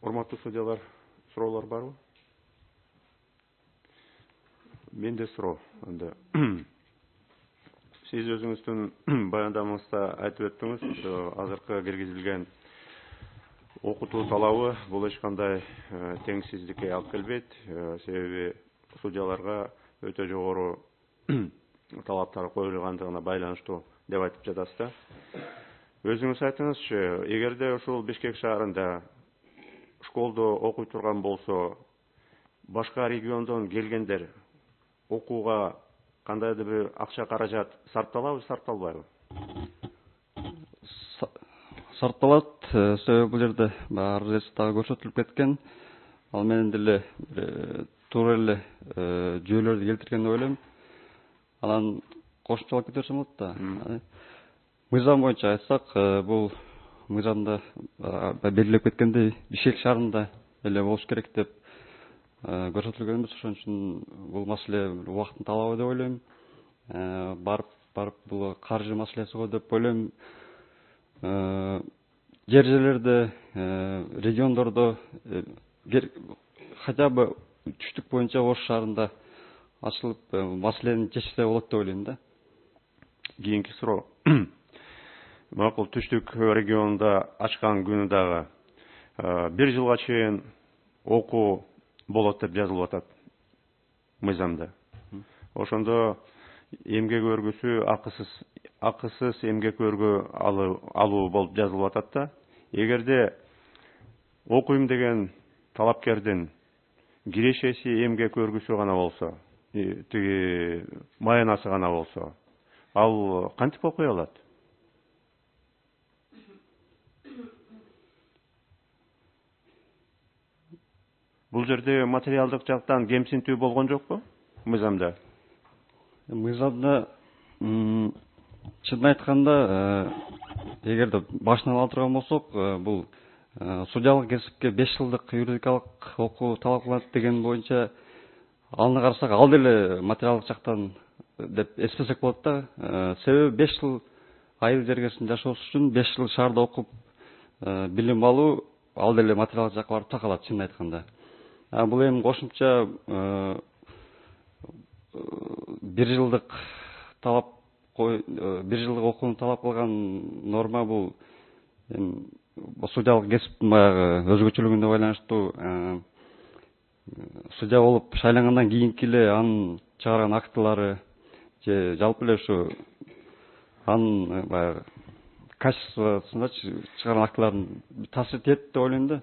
Урматтуу судьялар, суроолор барбы? Менде суроо. Сиз өзүңүздүн баяндамаңызда айтып өттүңүз, азыркы киргизилген окутуу талабы бул эч кандай теңсиздикке алып келбейт. Себеби судьяларга өтө жогору талаптар коюлгандыгына байланыштуу деп айтып жатасыз да. Өзүңүз айтыңызчы, эгерде ушул Бишкек шаарында школдо окуй турган болсо, башка региондон келгендер окууга кандайдыр бир акча каражат сарпталабы, сарпталбайбы? Сарпталат, себеби бул жерде арыз дагы көрсөтүлүп кеткен. Ал менен деле туура эле жүйөлөрдү келтирген деп ойлойм. Анан кошумчалап кетерсем болот да. Мыйзам боюнча айтсак, бул мыйзамда белгилеп кеткендей Бишкек шаарында эле болуш керек деп көрсөтүлгөнбүз. Ошон үчүн бул маселе убакыттын талабы деп ойлойм. Барып бул каржы маселеси го деп ойлойм. Жер жерлерде, региондордо хотя бы түштүк боюнча Ош шаарында ачылып маселени чечсе болот деп ойлойм да. Кийинки суроо. Макул, түштүк регионунда ачкан күнү дагы 1 жылга чейин окуу болот деп жазылып атат мыйзамда. Ошондо эмгек өргүсү акысыз эмгек өргө алуу болуп жазылып атат да. Эгерде окуйм деген талапкердин кирешеси эмгек өргүсү гана болсо, тиги маянасы гана болсо, ал кантип окуй алат? Бул жерде материалдык жактан кемсинтүү болгон жокпу мыйзамда? Мыйзамда чынын айтканда, эгерде башынан ала турган болсок, бул судьялык кесипке 5 жылдык юридикалык окуу талап кылынат деген боюнча аны карасак, ал деле материалдык жактан деп эстесек болот да. Себеби 5 жыл айыл жергесинде жашоосу үчүн 5 жыл шаарда окуп билим алуу ал деле материалдык жакка барып такалат, чынын айтканда. Бул эми кошумча 1 жылдык талап 1 жылдык окууну талап кылган норма бул судьялык кесиптин баягы өзгөчөлүгүнө байланыштуу. Судья болуп шайлангандан кийинки эле анын чыгарган актылары же жалпы эле ушу анын баягы качествосуна чыгарган актыларын таасир этет деп ойлойм да.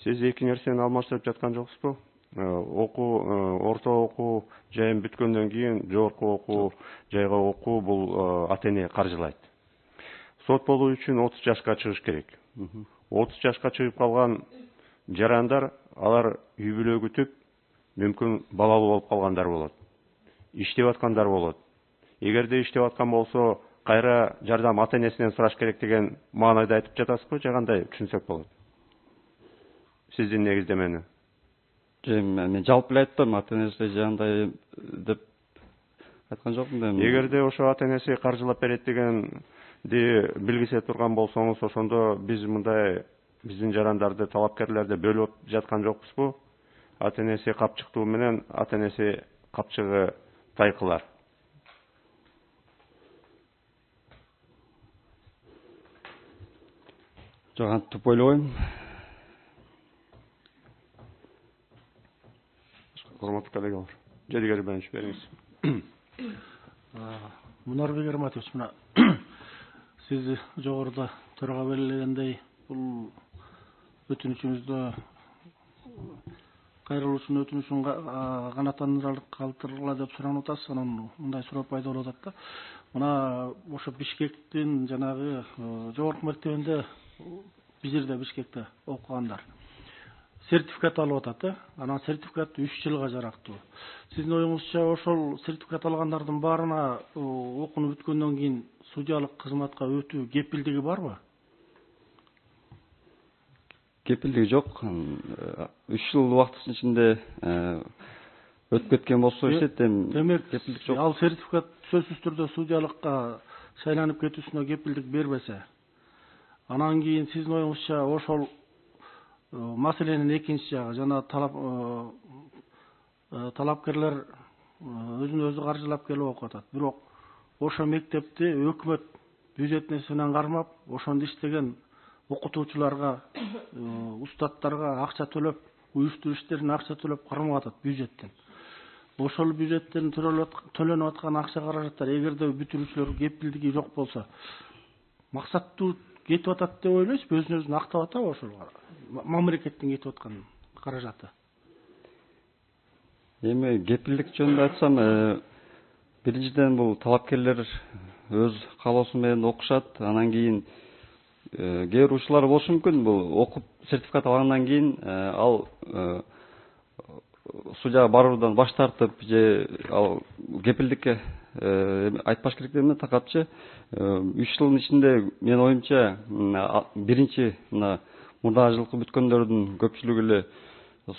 Сиз эки нерсени алмаштырып жаткан жоксузбу? Орто окуу жайын бүткөндөн кийин жогорку окуу жайга окуу бул ата-эне каржылайт. Сот болуу үчүн 30 жашка чыгыш керек. 30 жашка чыгып калган жарандар, алар үй бүлө күтүп, мүмкүн балалуу болуп калгандар болот. Иштеп аткандар болот. Эгерде иштеп аткан болсо, кайра жардам ата-энесинен сураш керек деген маанайда айтып жатасызбы, же кандай түшүнсөк болот? Сиздин негиздемени. Мен жалпы эле айттым, ата-энеси же андай деп айткан жокмун. Эгерде ошо ата-энеси каржылап берет дегенди билгизе турган болсоңуз, ошондо биз мындай биздин жарандарды, талапкерлерди бөлүп жаткан жокпузбу? Ата-энеси капчыктуу менен ата-энеси капчыгы тайкылар. Жок, антип ойлобойм. Урматтуу коллегалар, жерге бериңиз бериңиз. Мунарбек Ерматович, мына сиз жогоруда төрага белгилегендей, бул өтүнүчүңүздө кайрылуучунун өтүнүчүн канааттандырылып калтыргыла деп суранып атасыз. Анан мындай суроо пайда болуп атат да. Мына ошо Бишкектин жанагы жогорку мектебинде биз жерде Бишкекте окугандар сертификат алып атат. Анан сертификат 3 жылга жарактуу. Сиздин оюңузча ошол сертификат алгандардын баарына окууну бүткөндөн кийин судьялык кызматка өтүү кепилдиги барбы? Кепилдиги жок. 3 жыл убакыттын ичинде өтүп кеткен болсо демек кепилдик жок. Ал сертификат сөзсүз түрдө судьялыкка шайланып кетүүсүнө кепилдик бербесе, анан кийин сиздин оюңузча ошол маселенин экинчи жагы жана талапкерлер өзүн өзү каржылап келип окуп атат. Бирок ошо мектепти өкмөт бюджет несебинен кармап, ошондо иштеген окутуучуларга, устаттарга акча төлөп, уюштуруу иштерине акча төлөп кармап атат бюджеттен. Ошол бюджеттен төлөнүп аткан акча каражаттар эгерде бүтүрүүчүлөр кепилдиги жок болсо, максаттуу кетип атат деп ойлойсузбу? Өзүн актап атабы ошол мамлекеттин кетип аткан каражаты? Эми кепилдик жөнүндө айтсам, биринчиден бул талапкерлер өз каалоосу менен окушат. Анан кийин кээ бир учурлар болушу мүмкүн. Бул окуп сертификат алгандан кийин ал судьяга баруудан баш тартып же ал кепилдикке айтпаш керек эмне такапчы. 3 жылдын ичинде менин оюмча биринчи мурдагы жылкы бүткөндөрдүн көпчүлүгү эле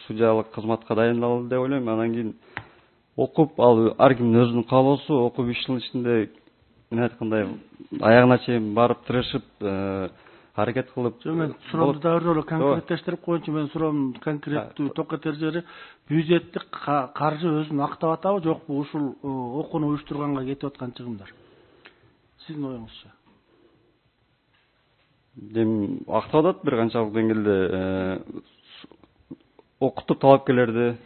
судьялык кызматка дайындалды деп ойлойм. Анан кийин окуп, ал ар кимдин өзүнүн каалоосу, окуп 3 жылдын ичинде мен айткандай аягына чейин барып тырышып, аракет кылып. Мен суроомду да эле конкреттештирип коеюнчу. Мен суроом конкреттүү токетер жери бюджеттик каржы өзүн актап атабы, жокпу ушул окууну уюштурганга кетип аткан чыгымдар? Сиздин оюңузча? Эми актап атат бир канчалык деңгээлде. Окутуп талапкерлерди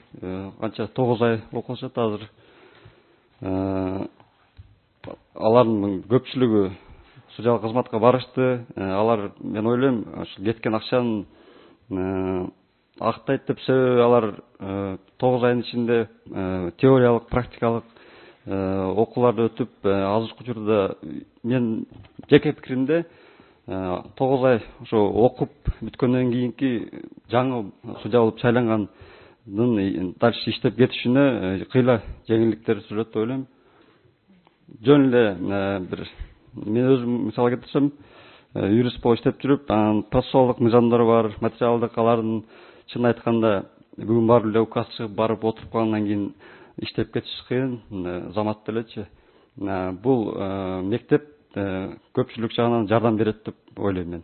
канча 9 ай окутушат азыр. Алардын көпчүлүгү судьялык кызматка барышты. Алар, мен ойлойм, ошо кеткен акчанын актайт деп, себеби алар 9 айдын ичинде теориялык, практикалык окууларды өтүп, азыркы учурда мен жеке пикиримде 9 ай ошо окуп бүткөндөн кийинки жаңы судья болуп шайлангандын дальше иштеп кетишине кыйла жеңилдиктер сүрөт деп ойлойм. Жөн эле бир мен өзүм мисал келтирсем, юрист болуп иштеп жүрүп, анан процессуалдык мыйзамдар бар, материалдык, алардын чын айтканда бүгүн барып эле указ чыгып барып отуруп калгандан кийин иштеп кетиш кыйын, замат делечи. Бул мектеп көпчүлүк жагынан жардам берет деп ойлойм мен.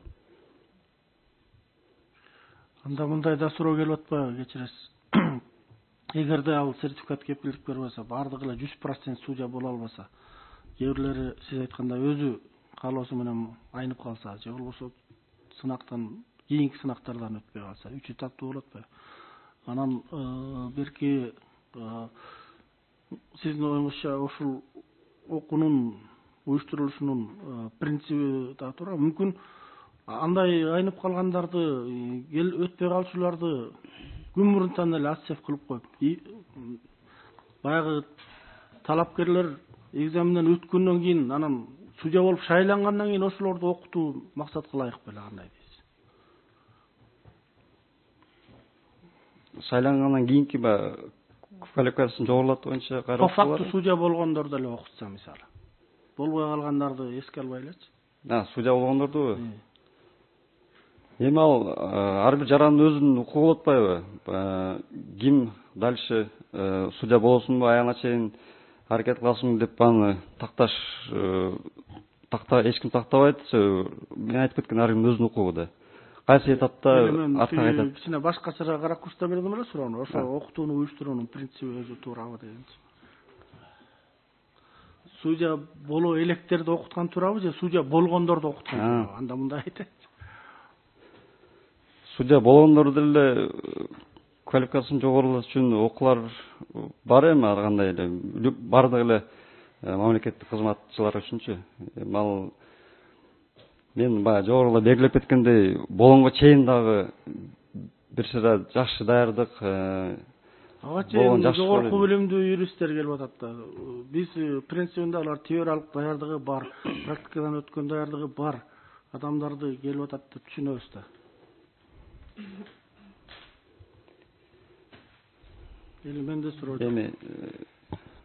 Анда мындай да суроо келип атпайбы, кечиресиз. Эгерде ал сертификат кепилдик бербесе, бардыгы эле 100% судья боло албаса, кээ бирлери сиз айткандай өзү каалоосу менен айнып калса, же болбосо сынактан кийинки сынактардан өтпөй калса, үчү таттуу болот атпайбы? Анан берки сиздин оюңузча ушул окуунун уюштурулушунун принциби да туурабы? Мүмкүн андай айнып калгандарды, өтпөй калчуларды күн мурунтан эле отсев кылып коюп, баягы талапкерлер экзаменден өткөндөн кийин, анан судья болуп шайлангандан кийин ошолорду окутуу максатка ылайык беле, кандай дейсиз? Шайлангандан кийинки квалификациясын жогорулатуу боюнча по факту судья болгондорду эле окутса, мисалы. Болбой калгандарды эске албайлычы? Судья болгондорду эми ал ар бир жарандын өзүнүн укугу болуп атпайбы? Ким дальше судья болосунбу, аягына чейин аракет кыласыңбы деп аны эч ким тактабайт. Мен айтып кеткен ар кимдин өзүнүн укугу да. Кайсы этапта артка кайтат? Кичине башкача ракурста бердим эле суроону. Ошо окутууну уюштуруунун принциби өзү туурабы дегенчи. Судья боло электерди окуткан туурабы же судья болгондорду окуткан туурабы? Анда мындай айтайынчы. Судья болгондор деле квалификациясын жогорулатыш үчүн окуулар бар эми, ар кандай эле бардык эле мамлекеттик кызматчылар үчүнчү. Ал мен баягы жогоруда белгилеп кеткендей, болгонго чейин дагы бир сыйра жакшы даярдык жогорку билимдүү юристтер келип атат да. Биз принцибинде алар теориялык даярдыгы бар, практикадан өткөн даярдыгы бар адамдарды келип атат деп түшүнөбүз да. Менде суроо. Эми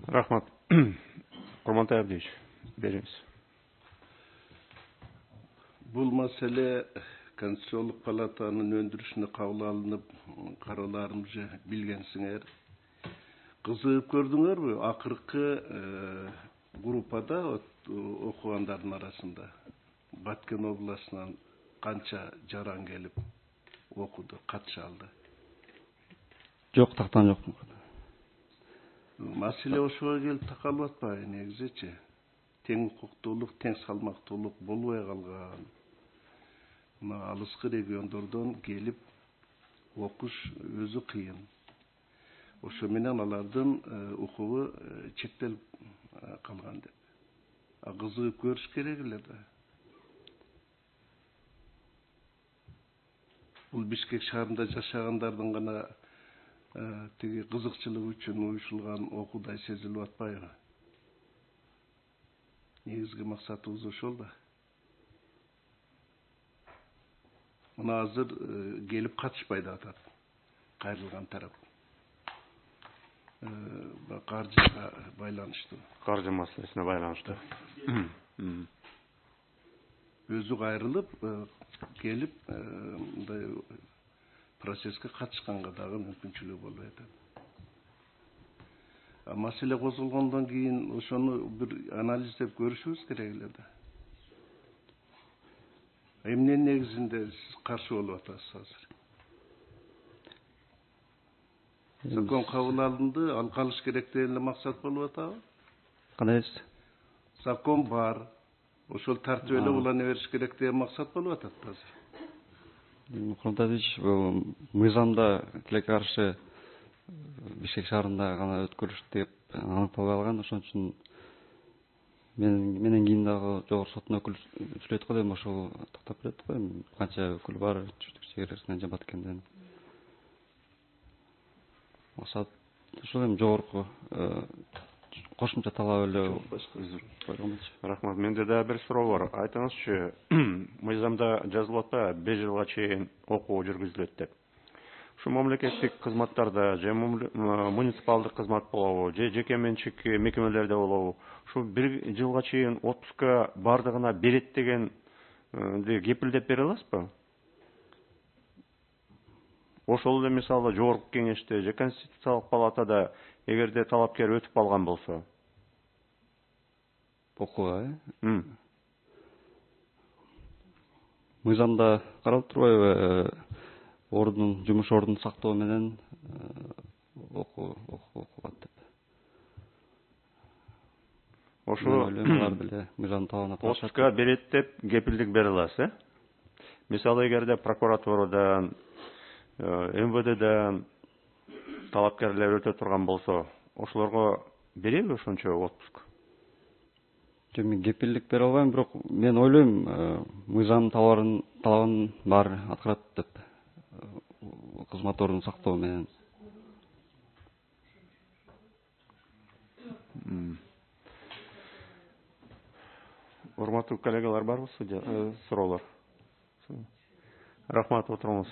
рахмат. Курмантай Абдиевич, бериңиз. Бул маселе Конституциялык палатанын өндүрүшүнө кабыл алынып, каралаарымызды билгенсиңер. Кызыгып көрдүңөрбү? Акыркы группада окугандардын арасында Баткен областынан канча жаран келип окуду, катыша алды. Жок, тактан жок. Маселе ошого келип такалып атпайбы негизичи? Тең укуктуулук, тең салмактуулук болбой калган. Мына алыскы региондордон келип окуш өзү кыйын. Ошо менен алардын укугу чектелип калган деп. Кызыгып көрүш керек эле да. Бул Бишкек шаарында жашагандардын гана тиги кызыкчылык үчүн уюшулган окуудай сезилип атпайбы? Негизги максатыбыз ошол да. Мына азыр келип катышпай да атат кайрылган тарап. Каржыга байланыштуу. Каржы маселесине байланыштуу. Өзү кайрылып келип мындай процесске катышканга дагы мүмкүнчүлүгү болбой атат. Маселе козголгондон кийин ошону бир анализдеп көрүшүбүз керек эле да. Эмненин негизинде сиз каршы болуп атасыз азыр? Закон кабыл алынды, ал калыш керек деген эле максат болуп атабы? Кандай? Закон бар. Ошол тартип эле улана бериш керек деген максат болуп атат азыр. Курматович, бул мыйзамда тилекке каршы Бишкек шаарында гана өткөрүлүш деп аныкталып алган. Ошон үчүн менен кийин дагы жогорку соттун өкүлү сүйлөйт го дейм, ошол тактап берет го. Канча өкүл бар, чегересинен жамат экенден. Максат ошол эми жогорку кошумча талап эле койгончу. Рахмат. Менде да бир суроо бар. Айтыңызчы, мыйзамда жазылып атпайбы 5 жылга чейин окуу жүргүзүлөт деп. Ушу мамлекеттик кызматтарда же муниципалдык кызмат болобу, же жеке менчик мекемелерде болобу, ушу 1 жылга чейин отпуска бардыгына берет деген кепилдеп бере аласызбы? Ошол эле мисалы жогорку кеңеште же конституциялык палатада эгерде талапкер өтүп калган болсо. Окууга, мыйзамда каралып турбайбы? Жумуш ордун сактоо менен окугат деп. Ошо алар деле мыйзам талабына таашат. Отпуска берет деп кепилдик бере аласыз, Мисалы эгерде прокуратурадан, МВДден талапкерлер өтө турган болсо, ошолорго береби ошончо отпуск? Мен кепилдик бере албайм, бирок мен ойлойм, мыйзам талабын баары аткарат деп. Кызмат ордун сактоо менен. Урматтуу коллегалар, барбы суроолор? Рахмат, отуруңуз.